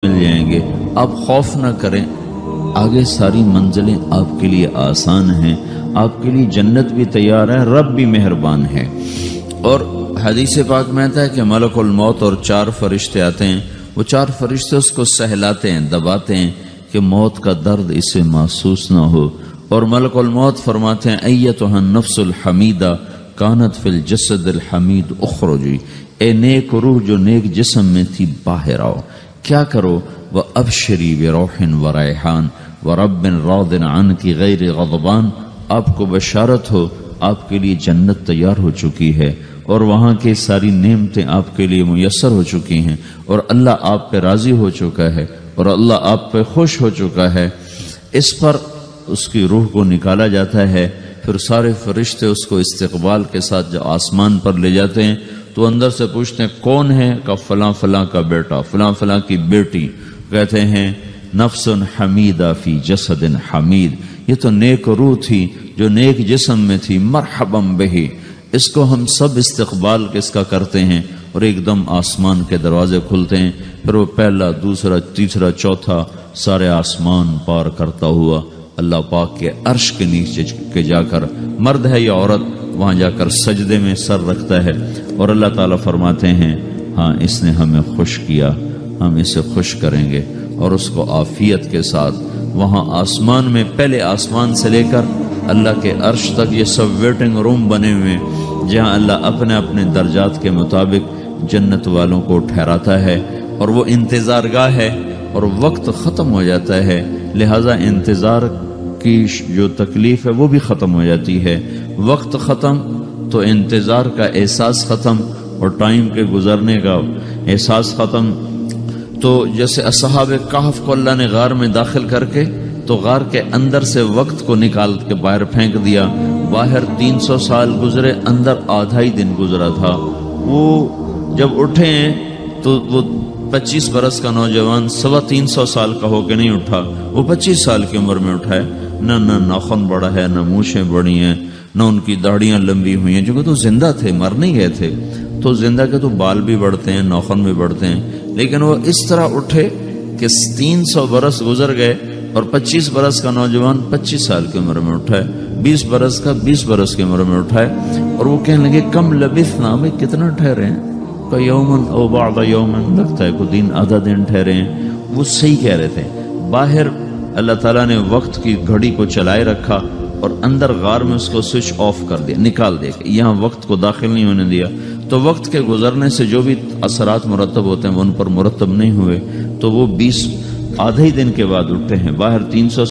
مل جائیں گے۔ آپ خوف نہ کریں، آگے ساری منزلیں آپ کے لیے آسان ہیں، آپ کے لیے جنت بھی تیار ہے، رب بھی مہربان ہے۔ اور حدیث پاک میں آتا ہے کہ ملک الموت اور 4 فرشتے آتے ہیں، وہ 4 فرشتے اس کو سہلاتے ہیں، دباتے ہیں کہ موت کا درد اسے محسوس نہ ہو، اور ملک الموت فرماتے ہیں ایتھا النفس الحمیدہ کانت فی الجسد الحمید اخرجی، اے نیک روح جو نیک جسم میں تھی باہر آؤ۔ کیا کرو؟ وَأَبْشِرِي بِرَوْحٍ وَرَيْحَانٍ وَرَبٍّ رَاضٍ عَنْكِ غَيْرِ غَضْبَانٍ، آپ کو بشارت ہو آپ کے لیے جنت تیار ہو چکی ہے، اور وہاں کی ساری نعمتیں آپ کے لیے میسر ہو چکی ہیں، اور اللہ آپ پہ راضی ہو چکا ہے، اور اللہ آپ پہ خوش ہو چکا ہے۔ اس پر اس کی روح کو نکالا جاتا ہے، پھر سارے فرشتے اس کو استقبال کے ساتھ جو آسمان پر لے جاتے ہیں تو اندر سے پوچھتے ہیں کون ہے؟ کہ فلاں فلاں کا بیٹا، فلاں فلاں کی بیٹی۔ کہتے ہیں نفس حمیدہ فی جسد حمید، یہ تو نیک روح تھی جو نیک جسم میں تھی، مرحبا بہی۔ اس کو ہم سب استقبال کس کا کرتے ہیں، اور ایک دم آسمان کے دروازے کھلتے ہیں، پھر وہ پہلا، دوسرا، تیسرا، چوتھا سارے آسمان پار کرتا ہوا اللہ پاک کے عرش کے نیچے کے جا کر، مرد ہے یا عورت، وہاں جا کر سجدے میں سر رکھتا ہے، اور اللہ تعالیٰ فرماتے ہیں ہاں اس نے ہمیں خوش کیا، ہم اسے خوش کریں گے، اور اس کو عافیت کے ساتھ وہاں آسمان میں، پہلے آسمان سے لے کر اللہ کے عرش تک یہ سب ویٹنگ روم بنے ہوئے ہیں، جہاں اللہ اپنے اپنے درجات کے مطابق جنت والوں کو ٹھہراتا ہے، اور وہ انتظار گاہ ہے، اور وقت ختم ہو جاتا ہے، لہذا انتظار کی جو تکلیف ہے وہ بھی ختم ہو جاتی ہے۔ وقت ختم تو انتظار کا احساس ختم، اور ٹائم کے گزرنے کا احساس ختم۔ تو جیسے اصحاب کہف کو اللہ نے غار میں داخل کر کے تو غار کے اندر سے وقت کو نکال کے باہر پھینک دیا، باہر 300 سال گزرے، اندر آدھا ہی دن گزرا تھا۔ وہ جب اٹھے ہیں تو وہ 25 برس کا نوجوان 325 سال کا ہو کے نہیں اٹھا، وہ 25 سال کی عمر میں اٹھا ہے، نہ ناخن بڑا ہے، نہ مونچھیں بڑی ہیں، نہ ان کی داڑیاں لمبی ہوئی ہیں، جو تو زندہ تھے، مر نہیں گئے تھے، تو زندہ کے تو بال بھی بڑھتے ہیں، ناخن بھی بڑھتے ہیں، لیکن وہ اس طرح اٹھے کہ 300 برس گزر گئے، اور 25 برس کا نوجوان 25 سال کی عمر میں اٹھا ہے، 20 برس کا 20 برس کی عمر میں اٹھا ہے، اور وہ کہنے لگے کم لبثنا، میں کتنا ٹھہرے ہیں؟ کہ یومن او بعض یومن، لگتا ہے کوئی دن، آدھا دن ٹھہرے ہیں۔ وہ صحیح کہہ رہے تھے۔ باہر اللہ تعالیٰ نے وقت کی گھڑی کو چلائے رکھا، اور اندر غار میں اس کو سوئچ آف کر دیا، نکال دیا، یہاں وقت کو داخل نہیں ہونے دیا، تو وقت کے گزرنے سے جو بھی اثرات مرتب ہوتے ہیں وہ ان پر مرتب نہیں ہوئے، تو وہ 20 آدھے ہی دن کے بعد اٹھتے ہیں، باہر 300